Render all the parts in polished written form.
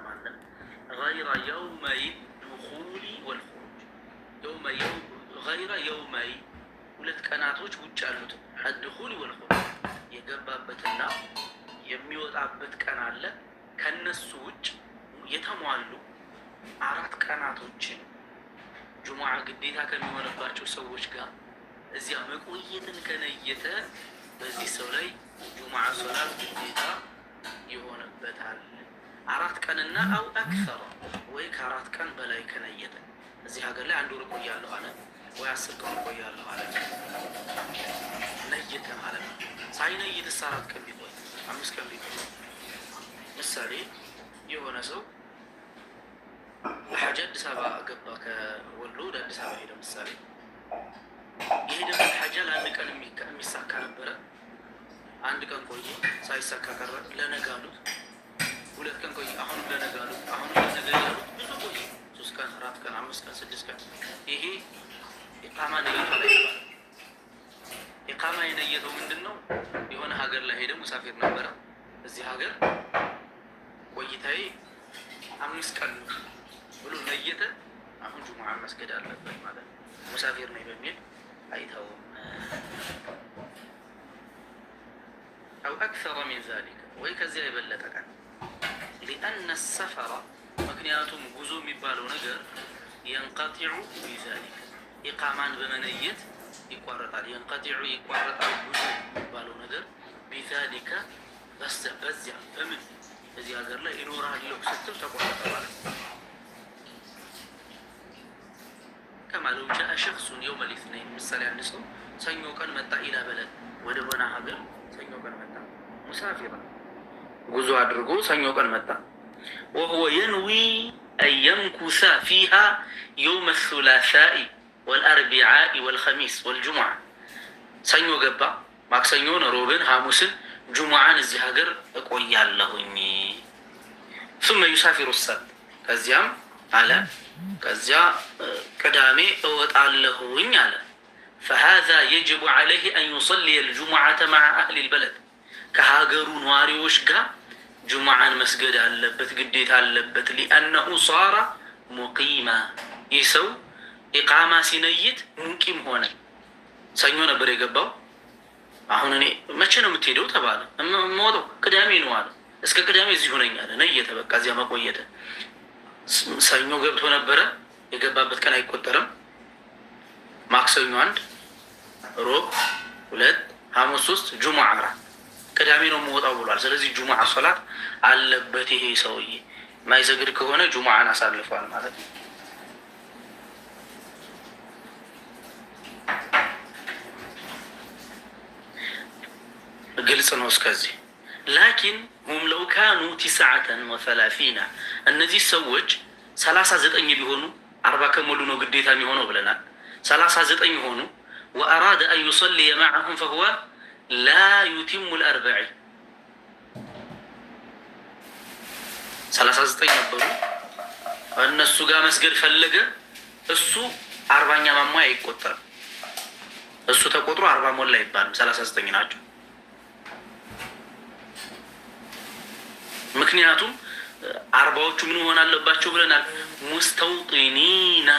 ማንም غير يومي الدخول والخروج غير يومي ሁለት ቀናቶች ውጭ አሉት الدخول والخروج የገባበትና የሚወጣበት ቀን አለ ከነሱ ውጭ የተሟሉ አራት ቀናቶችን ጁሙዓ ግዴታ ከሚሆንባቸው ሰዎች ጋር እዚያ መቆየትን ከነየተ በዚህ ሰው ላይ ጁሙዓ ሶላት ግዴታ ይሆንበታል። አራት ቀንና አው አክثر ወይ ከአራት ቀን በላይ ከነየተ እዚህ ሀገር ላይ አንድ ወር ቆያለሁ አለ ወይ 10 ቀን ቆያለሁ አለ ነየተ ማለት ነው። ሳይነይት 4 ቀን ቢቆይ 5 ቀን ቢቆይ ምሳሌ የሆነ ሰው ሐጅ አዲስ አበባ ገባ ከወሎ ወደ አዲስ አበባ ሄደ ምሳሌ የሄደበት ሐጅ ለአንድ ቀን የሚሳካ ነበረ። አንድ ቀን ቆየ ሳይሳካ ቀረ። ለነጋሉት 2 ቀን ቆየ አሁን ለነጋሉት አሁን ለነጋሉት ብዙ ቆየ 3 ቀን 4 ቀን 5 ቀን 6 ቀን ይሄ ኢቃማ ነይቶ ላይ ይባላል። ኢቃማ የነየተው ምንድነው? የሆነ ሀገር ላይ ሄደ ሙሳፊር ነበረ። እዚህ ሀገር ቆይታዬ 5 ቀን ብሎ ነየተ። አሁን ጁሙዓ መስገድ አለበት ማለት ነው። ሙሳፊር ነኝ በሚል አይተውም። أو أكثر من ذلك ويكذا يبلغ كان لأن السفر مكنياتهم جزء مبالو نجر ينقطع بذلك إقامان بمنيت يقرط ينقطع يقرط جزء مبالو نجر بذلك بس بزع فمن هذه أجر لا إنه راح يلوك ستة تقرط على كما لو جاء شخص يوم الاثنين مثلا نسلم سنيو كان متى إلى بلد ودبنا هذا ሰኞ ቀን መጣ ሙሳፊር ጉዞ አድርጎ ሰኞ ቀን መጣ وهو ينوي أن يمكث فيها يوم الثلاثاء والأربعاء والخميس والجمعة ሰኞ ገባ ማክሰኞን ሮብን ሐሙስን ጁሙዓን እዚህ ሀገር እቆያለሁኝ ثم يسافر السبت ከዚያም አለ ከዚያ ቅዳሜ እወጣለሁኝ አለ فهذا يجب عليه أن يصلي الجمعة مع أهل البلد كهاجرون واريوش جا جمعة مسجد اللبت قديت اللبت لأنه صار مقيما يسو إقامة سنيت ممكن هنا سنيونا بريقباو أهونني ما كنا متيدو تبالا موضوع كدامي نوال اسكا كدامي زيهونا يالا نية بقى زي ما قويته سنيو قبت هنا برا يقبابت كان يكترم ማክሰኞ አንድ ሮብ 2 ሐሙስ 3 ጁሙዓ 4 ቅዳሜ ነው የምወጣው ብሏል። ስለዚህ ጁሙዓ ሶላት አለበት። ይሄ ሰውዬ ማይሰግድ ከሆነ ጁሙዓን አሳልፏል ማለት ነው። ግልጽ ነው እስከዚህ። ላኪን هم لو كانوا 39 እነዚህ ሰዎች 39 ቢሆኑ 40 ከሞሉ ነው ግዴታ የሚሆነው ብለናል። 39 ሆኑ وأراد أن يصلي معهم فهو لا يتم ال40 39 ነበሩ እነሱ ጋር መስገድ ፈለገ እሱ 40ኛ ማማ አይቆጠርም እሱ ተቆጥሮ 40 ሞላ ይባላል 39 ናቸው ምክንያቱም 40ዎቹ ምን ሆነ አለባቸው ብለናል ሙስተውጢኒና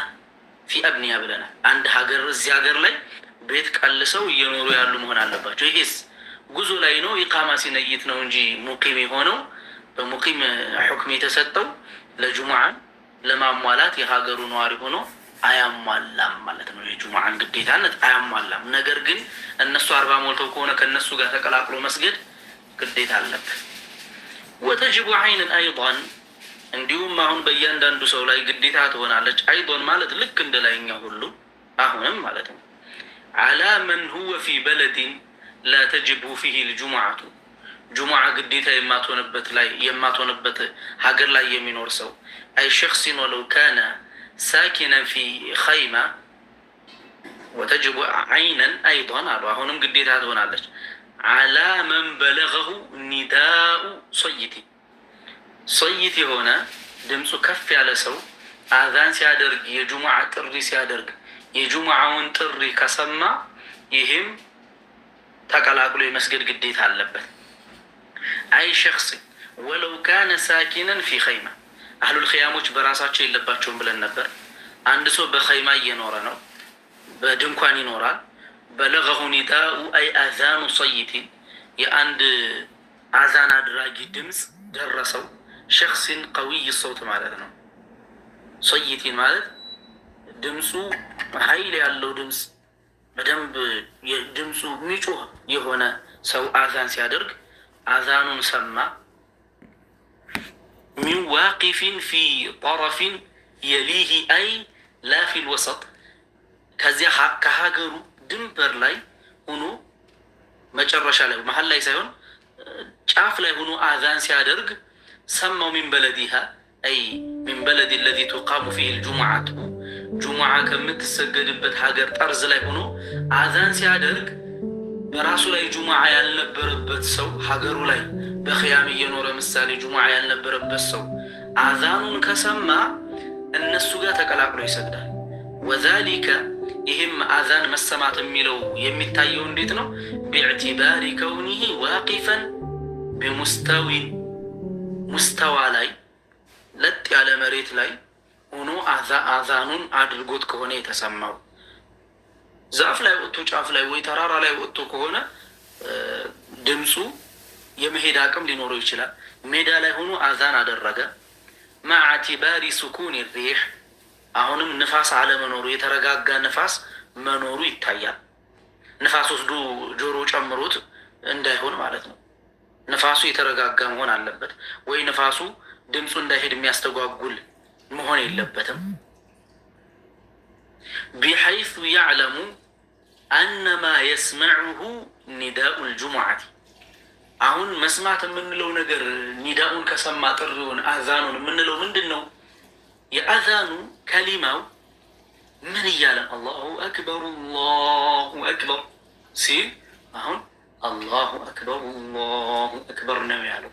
في أبنية بلنا عند حجر الزجاجر لي بيت قلسوا ينوروا يعلو مهون على باجو يهس جزء لينو إقامة سنيتنا ونجي مقيمي هونو بمقيم حكمي تسطو لجمعة لما موالات يهاجروا نواري هونو أيام مالام مالتنا الجمعة قديتانت أيام مالام نجرجن الناس 4 مولتو كونا كالناس جات كلاقلو مسجد قديتان لك وتجب عينا أيضا እንዲሁም አሁን በእያንዳንዱ ሰው ላይ ግዴታ ትሆናለች አይዶን ማለት ልክ እንደላይኛው ሁሉ አሁንም ማለት ነው على من هو في بلد لا تجب فيه الجمعة جمعة ግዴታ የማትሆንበት ሀገር ላይ የሚኖር ሰው أي شخص ولو كان ساكنا في خيمة وتجب عينا أيضا አሁንም ግዴታ ትሆናለች على من بلغه نداء صيتي صيت هنا دمسو كف على سو آذان سيادرق يجمع تري سيادرق يجمع تري كسمع يهم تقلقلو مسجد قديت على اللبت أي شخص ወለው ካነ ሳኪነን ፊ ኸይማ አህሉል ኸያሞች በራሳቸው የለባቸውም ብለን ነበር። አንድ ሰው በኸይማ እየኖረ ነው፣ በድንኳን ይኖራል። በለገሁ ኒዳኡ አይ አዛኑ ሰይቲን የአንድ አዛን አድራጊ ድምፅ ደረሰው። ሸክሲን ቀዊይ ሰውት ማለት ነው። ሰይቲን ማለት ድምፁ ኃይል ያለው ድምፅ በደንብ ድምፁ ሚጮህ የሆነ ሰው አዛን ሲያደርግ አዛኑን ሰማ። ሚን ዋቂፊን ፊ ጠረፊን የሊሂ አይ ላ ፊል ወሰጥ ከዚያ ከሀገሩ ድንበር ላይ ሆኖ መጨረሻ ላይ መሀል ላይ ሳይሆን ጫፍ ላይ ሆኖ አዛን ሲያደርግ ሰማው። ሚን በለዲሃ አይ ሚን በለድ ለዚ ቱቃሙ ፊህ ልጁሙዓቱ ጁሙዓ ከምትሰገድበት ሀገር ጠርዝ ላይ ሆኖ አዛን ሲያደርግ በራሱ ላይ ጁሙዓ ያልነበረበት ሰው ሀገሩ ላይ በኽያም እየኖረ ምሳሌ ጁሙዓ ያልነበረበት ሰው አዛኑን ከሰማ እነሱ ጋር ተቀላቅሎ ይሰግዳል። ወዛሊከ ይህም አዛን መሰማት የሚለው የሚታየው እንዴት ነው? ቢዕትባሪ ከውኒሂ ዋቂፈን ቢሙስተዊን ሙስተዋ ላይ ለጥ ያለ መሬት ላይ ሆኖ አዛኑን አድርጎት ከሆነ የተሰማው። ዛፍ ላይ ወጥቶ ጫፍ ላይ ወይ ተራራ ላይ ወጥቶ ከሆነ ድምፁ የመሄድ አቅም ሊኖረው ይችላል። ሜዳ ላይ ሆኖ አዛን አደረገ። ማዕ ኢዕቲባሪ ሱኩን ሪሕ አሁንም ንፋስ አለመኖሩ የተረጋጋ ንፋስ መኖሩ ይታያል። ንፋስ ወስዶ ጆሮ ጨምሮት እንዳይሆን ማለት ነው። ንፋሱ የተረጋጋ መሆን አለበት። ወይ ንፋሱ ድምፁ እንዳይሄድ የሚያስተጓጉል መሆን የለበትም። ቢሐይሱ ያዕለሙ አነማ የስመዑሁ ኒዳኡ ልጁሙዓቲ አሁን መስማት የምንለው ነገር ኒዳኡን ከሰማ ጥሪውን አዛኑን የምንለው ምንድን ነው? የአዛኑ ከሊማው ምን እያለ አላሁ አክበር አላሁ አክበር ሲል አሁን አላሁ አክበር አላሁ አክበር ነው ያለው።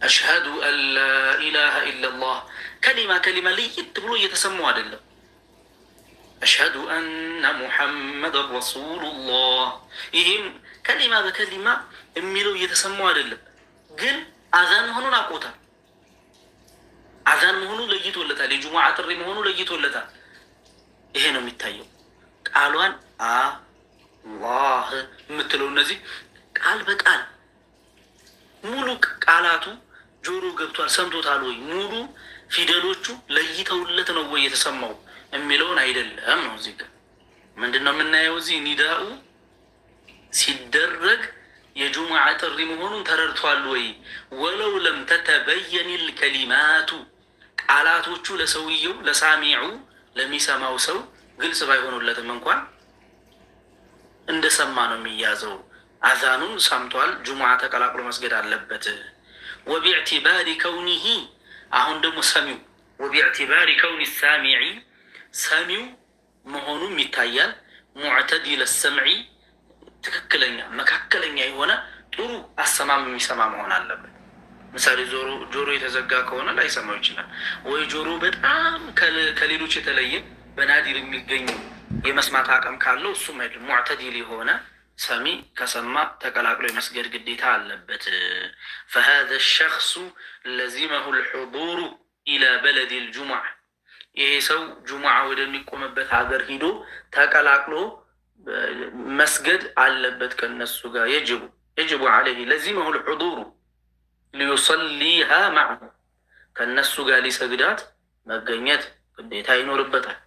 አሽሀዱ አን ላ ኢላሃ ኢለላህ ከሊማ ለየት ብሎ እየተሰማው አይደለም። አሽሀዱ አነ ሙሐመድን ረሱሉላህ ይህም ከሊማ በከሊማ የሚለው እየተሰማው አይደለም። ግን አዛን መሆኑን አውቆታል። አዛን መሆኑ ለይቶለታል። የጁሙዓ ጥሪ መሆኑ ለይቶለታል። ይሄ ነው የሚታየው። ቃሏን አላህ የምትለው እነዚህ ቃል በቃል ሙሉ ቃላቱ ጆሮ ገብቷል፣ ሰምቶታል ወይ? ሙሉ ፊደሎቹ ለይተውለት ነው ወይ የተሰማው የሚለውን አይደለም ነው። እዚህ ጋር ምንድነው የምናየው? እዚህ ኒዳኡ ሲደረግ የጁሙዓ ጥሪ መሆኑን ተረድቷል ወይ? ወለው ለም ተተበየን ልከሊማቱ ቃላቶቹ ለሰውየው ለሳሚዑ ለሚሰማው ሰው ግልጽ ባይሆኑለትም እንኳን እንደሰማ ነው የሚያዘው። አዛኑን ሰምቷል፣ ጁሙዓ ተቀላቅሎ መስገድ አለበት። ወቢዕቲባሪ ከውኒሂ አሁን ደግሞ ሰሚው ወቢዕቲባሪ ከውኒ ሳሚዒ ሰሚው መሆኑም ይታያል። ሙዕተዲለ ሰምዒ ትክክለኛ መካከለኛ የሆነ ጥሩ አሰማም የሚሰማ መሆን አለበት። ምሳሌ ጆሮ የተዘጋ ከሆነ ላይሰማው ይችላል። ወይ ጆሮ በጣም ከሌሎች የተለየ በናዲር የሚገኙ የመስማት አቅም ካለው እሱም አይደለም። ሙዕተዲል የሆነ ሰሚ ከሰማ ተቀላቅሎ የመስገድ ግዴታ አለበት። ፈሃዘ ሸክሱ ለዚመሁ ልሑዱሩ ኢላ በለድ ልጁሙዓ ይሄ ሰው ጁሙዓ ወደሚቆምበት ሀገር ሂዶ ተቀላቅሎ መስገድ አለበት ከነሱ ጋር። የጅቡ ዐለይሂ ለዚመሁ ልሑዱሩ ሊዩሰሊሃ ማዕሁ ከነሱ ጋር ሊሰግዳት መገኘት ግዴታ ይኖርበታል።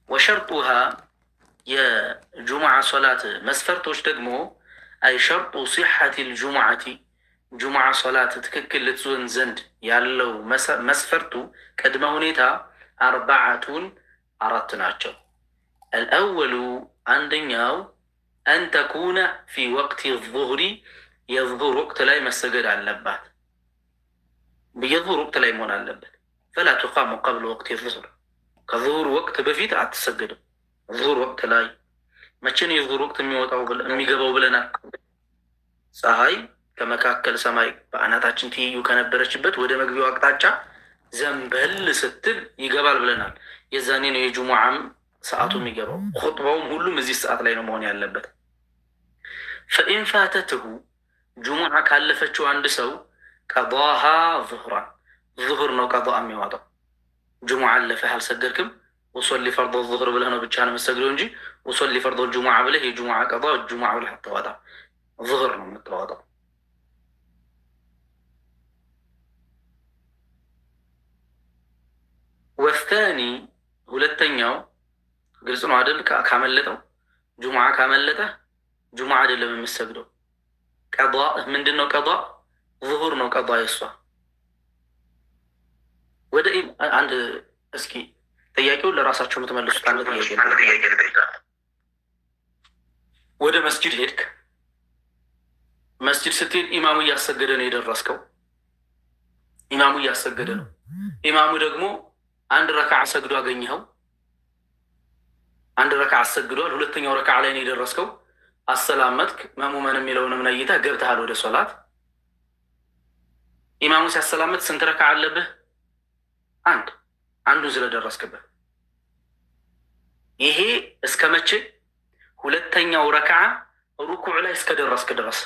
ወሸርጡሃ የጁሙዓ ሶላት መስፈርቶች ደግሞ አይ ሸርጡ ሲሐት ልጁሙዓቲ ጁሙዓ ሶላት ትክክል ልትሆን ዘንድ ያለው መስፈርቱ ቅድመ ሁኔታ አርባዓቱን አራት ናቸው። አልአወሉ አንደኛው አን ተኩነ ፊ ወቅት ዙሁሪ የዙሁር ወቅት ላይ መሰገድ አለባት። የዙሁር ወቅት ላይ መሆን አለበት። ፈላ ቱቃሙ ቀብለ ወቅት ዙሁር ከዙሁር ወቅት በፊት አትሰገድም። ዙሁር ወቅት ላይ መቼ ነው የዙሁር ወቅት የሚገባው ብለናል? ፀሐይ ከመካከል ሰማይ በአናታችን ትይዩ ከነበረችበት ወደ መግቢያው አቅጣጫ ዘንበል ስትል ይገባል ብለናል። የዛኔ ነው የጁሙዓም ሰዓቱ የሚገባው። ኹጥባውም ሁሉም እዚህ ሰዓት ላይ ነው መሆን ያለበት። ፈኢን ፋተትሁ ጁሙዓ ካለፈችው አንድ ሰው ቀዷሃ ዙህራን ዙሁር ነው ቀዷ የሚዋጣው። ጁሙዓ አለፈህ አልሰገድክም ወሶሊ ፈርዶ ዙሁር ብለህ ነው ብቻ ነው የምትሰግደው እንጂ ወሶሊ ፈርዶ ጁሙዓ ብለህ የጁሙዓ ቀዷ ጁሙዓ ብለህ አትዋጣም። ዙሁር ነው የምትዋጣው። ወስታኒ ሁለተኛው ግልጽ ነው አይደል? ካመለጠው ጁሙዓ ካመለጠ ጁሙዓ አይደለም የምትሰግደው። ቀዷ ምንድን ነው? ቀዷ ዙሁር ነው ቀዷ የሷ። ወደ አንድ እስኪ ጥያቄውን ለራሳቸው የምትመልሱት አንድ ጥያቄ። ወደ መስጂድ ሄድክ። መስጂድ ስትሄድ ኢማሙ እያሰገደ ነው የደረስከው። ኢማሙ እያሰገደ ነው። ኢማሙ ደግሞ አንድ ረክዓ ሰግዶ አገኘኸው። አንድ ረክዓ አሰግዷል። ሁለተኛው ረክዓ ላይ ነው የደረስከው። አሰላመትክ። መእሙመን የሚለውንም ነይተህ ገብተሃል ወደ ሶላት። ኢማሙ ሲያሰላመት ስንት ረክዓ አለብህ? አንዱን ስለደረስክበት። ይሄ እስከ መቼ? ሁለተኛው ረክዓ ሩኩዕ ላይ እስከደረስክ ድረስ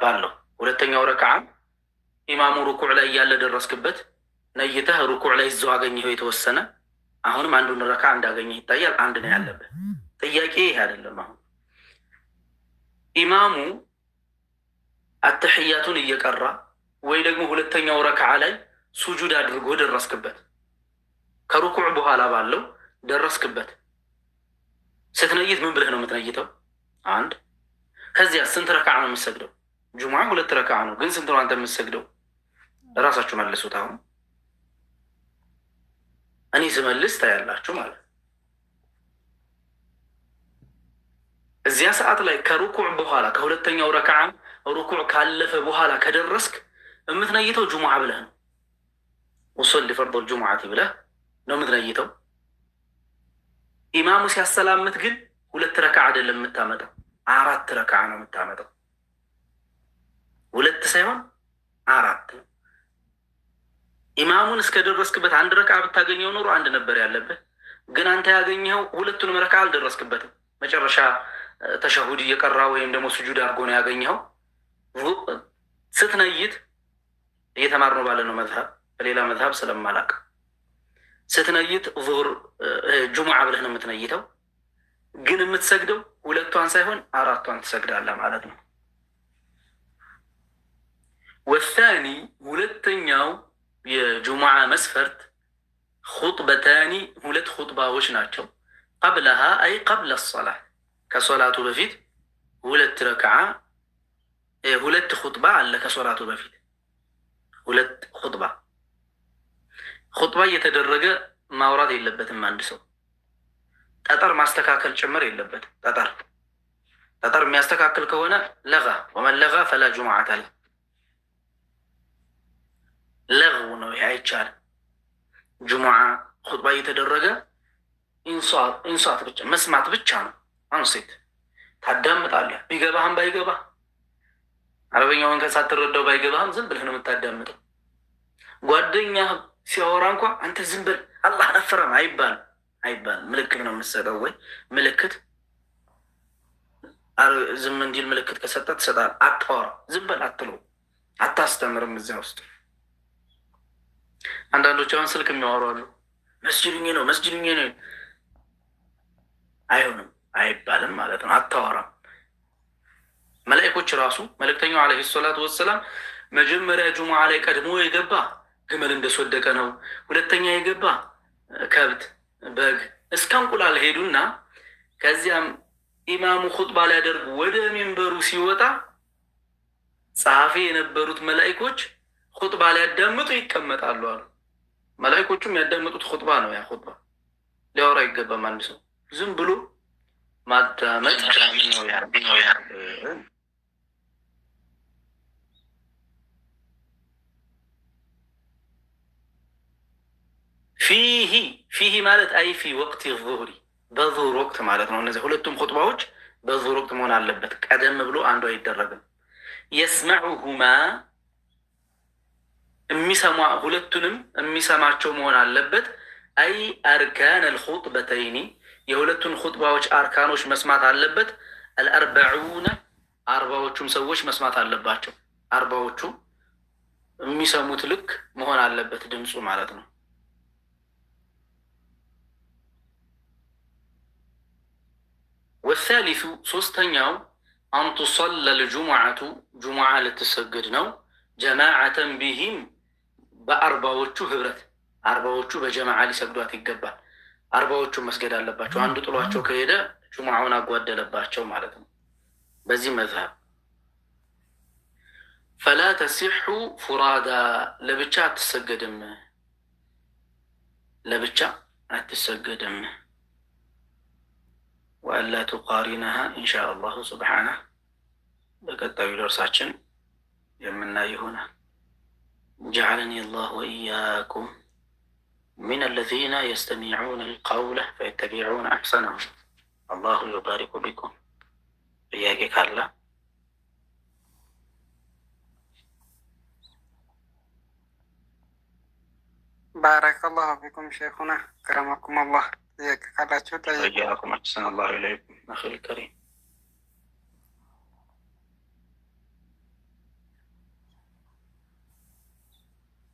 ባለው ሁለተኛው ረክዓ ኢማሙ ሩኩዕ ላይ እያለ ደረስክበት። ነይተህ ሩኩዕ ላይ እዛው አገኘኸው የተወሰነ። አሁንም አንዱን ረክዓ እንዳገኘህ ይታያል። አንድ ነው ያለብህ። ጥያቄ ይሄ አይደለም። አሁን ኢማሙ አተሕያቱን እየቀራ ወይ ደግሞ ሁለተኛው ረክዓ ላይ ሱጁድ አድርጎ ደረስክበት። ከሩኩዕ በኋላ ባለው ደረስክበት። ስትነይት ምን ብለህ ነው የምትነይተው? አንድ። ከዚያ ስንት ረክዓ ነው የምትሰግደው? ጁሙዓ 2 ረክዓ ነው፣ ግን ስንት ነው አንተ የምትሰግደው? እራሳችሁ መልሱት። አሁን እኔ ስመልስ ታያላችሁ ማለት ነው። እዚያ ሰዓት ላይ ከሩኩዕ በኋላ ከሁለተኛው ረክዓ ሩኩዕ ካለፈ በኋላ ከደረስክ የምትነይተው ጁሙዓ ብለህ ነው። ወሶሊ ፈርዶ ጁሙዓቲ ብለህ ነው የምትነይተው። ኢማሙ ሲያሰላምት ግን 2 ረክዓ አይደለም የምታመጣው፣ 4 ረክዓ ነው የምታመጣው። 2 ሳይሆን 4 ነው። ኢማሙን እስከደረስክበት 1 ረክዓ ብታገኘው ኖሮ 1 ነበር ያለብህ። ግን አንተ ያገኘኸው 2ቱንም ረክዓ አልደረስክበትም። መጨረሻ ተሸሁድ እየቀራ ወይም ደግሞ ስጁድ አድርጎ ነው ያገኘኸው። ስትነይት እየተማርነው ባለ ነው መዝሀብ፣ በሌላ መዝሀብ ስለማላቅ ስትነይት ዙሁር ጁሙዓ ብለህ ነው የምትነይተው። ግን የምትሰግደው 2ቷን ሳይሆን 4ቷን ትሰግዳለህ ማለት ነው። ወሳኒ ሁለተኛው የጁሙዓ መስፈርት ኹጥበታኒ 2 ኹጥባዎች ናቸው። ቀብለሃ አይ ቀብለ ሶላት ከሶላቱ በፊት 2 ረክዓ 2 ኹጥባ አለ። ከሶላቱ በፊት 2 ኹጥባ። ኹጥባ እየተደረገ ማውራት የለበትም አንድ ሰው። ጠጠር ማስተካከል ጭምር የለበትም። ጠጠር የሚያስተካክል ከሆነ ለጋ ወመን ለጋ ፈላ ጁሙዓተ ለህ ለغው ነው። ይሄ አይቻልም። ጁሙዓ ኹጥባ እየተደረገ ኢንሷት ብቻ መስማት ብቻ ነው። አንሴት ታዳምጣለህ። ቢገባህም ባይገባህ አረበኛውን ከሳትረዳው ባይገባህም ዝም ብለህ ነው የምታዳምጠው። ጓደኛህ ሲያወራ እንኳ አንተ ዝም ብል አላህ ነፈረም አይባልም። ምልክት ነው የምትሰጠው። ወይ ምልክት ዝም እንዲል ምልክት ከሰጠ ትሰጣለህ። አታወራ፣ ዝም በል አትለው፣ አታስተምርም እዚያ ውስጥ። አንዳንዶች አሁን ስልክ የሚያወሩ አሉ። መስጂዱኝ ነው አይሆንም፣ አይባልም ማለት ነው። አታወራም። መላእክቶች ራሱ መልእክተኛው ዓለይሂ ሰላቱ ወሰላም መጀመሪያ ጁሙዓ ላይ ቀድሞ የገባ ግመል እንደስወደቀ ነው፣ ሁለተኛ የገባ ከብት በግ እስከ እንቁላል ሄዱና ከዚያም ኢማሙ ኹጥባ ሊያደርግ ወደ ሚንበሩ ሲወጣ ጸሐፊ የነበሩት መላእክቶች ኹጥባ ሊያዳምጡ ይቀመጣሉ አሉ። መላእክቶቹም ያዳምጡት ኹጥባ ነው። ያ ኹጥባ ሊያወራ አይገባም። አንድ ሰው ዝም ብሎ ማዳመጥ ነው። ፊሂ ማለት አይ ፊ ወቅት ዙሁሪ በዙሁር ወቅት ማለት ነው። እነዚህ 2ቱም ኹጥባዎች በዙሁር ወቅት መሆን አለበት። ቀደም ብሎ አንዱ አይደረግም። የስመዑሁማ ሁለቱንም የሚሰማቸው መሆን አለበት። አይ አርካን አልኹጥበተይኒ የ2ቱን ኹጥባዎች አርካኖች መስማት አለበት። አልአርበዑነ 40ዎቹም ሰዎች መስማት አለባቸው። 40ዎቹ የሚሰሙት ልክ መሆን አለበት ድምፁ ማለት ነው። ወሳሊሱ ሶስተኛው አንቱሰለ ልጁሙዓቱ ጁሙዓ ልትሰግድ ነው። ጀማዓተን ቢሂም በአርባዎቹ ህብረት፣ አርባዎቹ በጀማዓ ሊሰግዷት ይገባል። አርባዎቹ መስገድ አለባቸው። አንዱ ጥሏቸው ከሄደ ጁሙዓውን አጓደለባቸው ማለት ነው። በዚህ መዝሀብ ፈላ ተሲሑ ፉራዳ ለብቻ አትሰገድም፣ ለብቻ አትሰገድም። ወአላ ቱቃሪነሃ ኢንሻ አላሁ ስብሓነህ በቀጣዩ ደርሳችን የምናይ ይሆናል። ጀዐለኒ አላሁ ወኢያኩም ሚነ አለዚነ የስተሚዑነ አልቀውለ ፈየተቢዑነ አሕሰነሁ። አላሁ ዩባሪኩ ቢኩም። ጥያቄ ካለ ባረከላሁ ፊኩም ሼኹና አክረመኩም አላህ። ጥያቄ ካላችሁ ጠይቁ። አሕሰነ አላሁ ኢለይኩም አኺል ከሪም።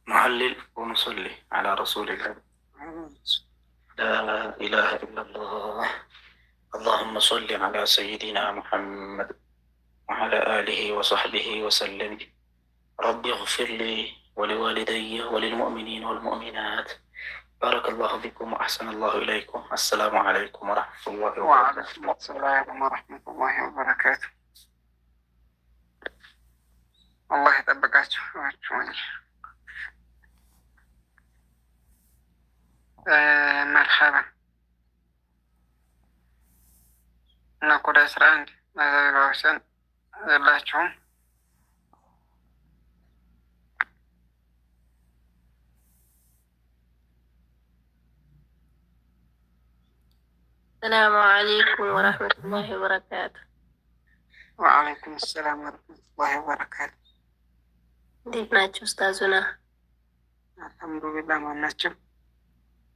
نهلل ونصلي على رسول الله. لا إله إلا الله. اللهم صل على سيدنا محمد وعلى آله وصحبه وسلم. رب اغفر لي ولوالدي وللمؤمنين والمؤمنات. بارك الله بكم وأحسن الله إليكم. السلام عليكم ورحمة الله وبركاته. وعليكم السلام ورحمة الله وبركاته. الله يطبقاችሁ። መርሐባ እና ኮድ 11 መዘጋዎችን የላችሁም? السلام عليكم ورحمة الله وبركاته. وعليكم السلام ورحمة الله وبركاته. እንዴት ናችሁ ኡስታዙና? አልሐምዱሊላህ። ማን ናቸው?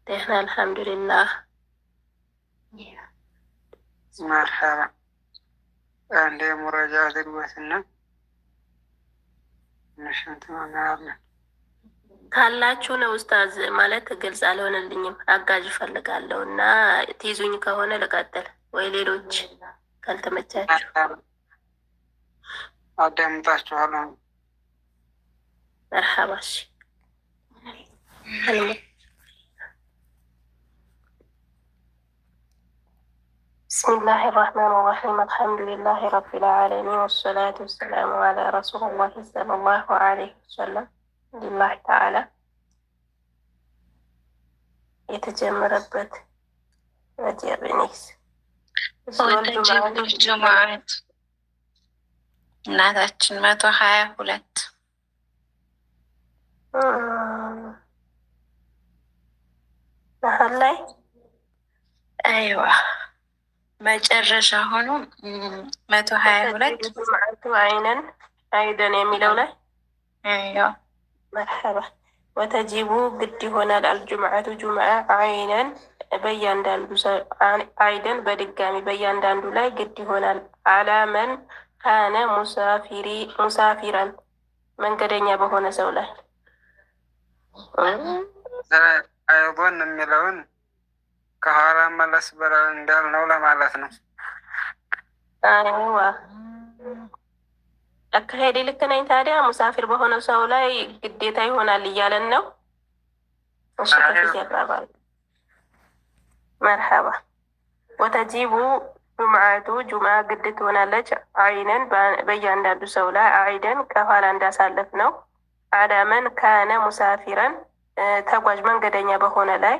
ደህና አልሐምዱሊላህ። መርሐባ። አንዴ ሙረጃ አድርጓትና እንሽንተናለን ካላችሁ ነው ኡስታዝ። ማለት ግልጽ አልሆነልኝም። አጋዥ እፈልጋለሁ እና ትይዙኝ ከሆነ ልቀጥል ወይ ሌሎች ካልተመቻችሁ አዳምጣችኋለሁ። መርሐባ። እሺ بسم الله الرحمن الرحيم. الحمد لله رب العالمين والصلاة والسلام على رسول الله صلى الله عليه وسلم. لله تعالى የተጀመረበት ረጀብኒስ ወተጅብ ጁሙዓት እናታችን 122 መሀል ላይ አይዋ መጨረሻ ሆኖ 122 ጁሙዓቱ አይነን አይደን የሚለው ላይ አይዋ መርሐባ። ወተጂቡ ግድ ይሆናል አልጁምዓቱ ጁምዓ አይነን በእያንዳንዱ አይደን በድጋሚ በእያንዳንዱ ላይ ግድ ይሆናል። አላመን ካነ ሙሳፊራን መንገደኛ በሆነ ሰው ላይ አይቦን የሚለውን ከኋላ መለስ ብለን እንዳልነው ለማለት ነው። አይዋ አካሄድ ልክ ነኝ። ታዲያ ሙሳፊር በሆነ ሰው ላይ ግዴታ ይሆናል እያለን ነው። እሺ ከፊት ያባባል። መርሐባ። ወተጂቡ ጁምዓቱ ጁምዓ ግድ ትሆናለች። አይነን በእያንዳንዱ ሰው ላይ አይደን ከኋላ እንዳሳለፍ ነው። አላመን ካነ ሙሳፊረን ተጓዥ መንገደኛ በሆነ ላይ